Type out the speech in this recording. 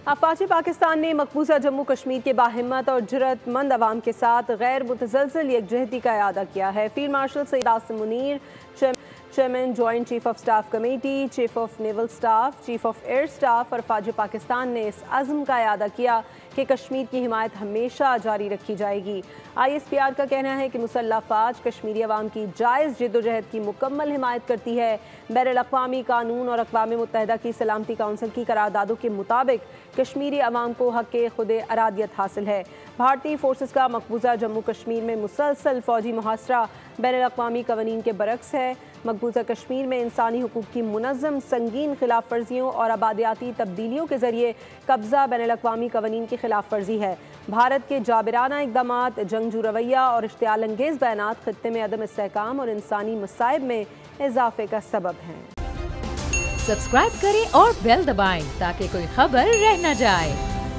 अफवाज पाकिस्तान ने मकबूजा जम्मू कश्मीर के बाहिम्मत और जुर्रतमंद अवाम के साथ गैर मुतसलसल यकजहती का इरादा किया है। Field marshal Syed Asim Munir, chairman joint chief of staff committee, chief of naval staff, chief of air staff और अफवाज पाकिस्तान ने इस अज़्म का इरादा किया कि कश्मीर की हिमायत हमेशा जारी रखी जाएगी। ISPR का कहना है कि मुसल्लह अफवाज कश्मीरी अवाम की जायज़ जद्दोजहद की मुकम्मल हिमायत करती है। बैनुल-अक़वामी कानून और अक़वाम मुत्तहिदा की सलामती काउंसिल की करारदादों के मुताबिक कश्मीरी अवाम को हक़ खुद अरादियत हासिल है। भारतीय फोर्सेस का मकबूजा जम्मू कश्मीर में मुसलसल फ़ौजी मुहासरा बैनुल-अक़वामी कवानीन के बरक्स है। मकबूजा कश्मीर में इंसानी हुकूक की मुनज़्ज़म संगीन खिलाफ वर्जियों और आबादियाती तब्दीलियों के ज़रिए कब्ज़ा बैनुल-अक़वामी कवानीन की खिलाफ वर्जी है। भारत के जाबिराना इक़दामात, जंगजू रवैया और इश्तियाल अंगेज़ बयानात खित्ते में अदम इस्तेहकाम और इंसानी मसाइब में इजाफे का सबब हैं। सब्सक्राइब करें और बेल दबाएं ताकि कोई खबर रह न जाए।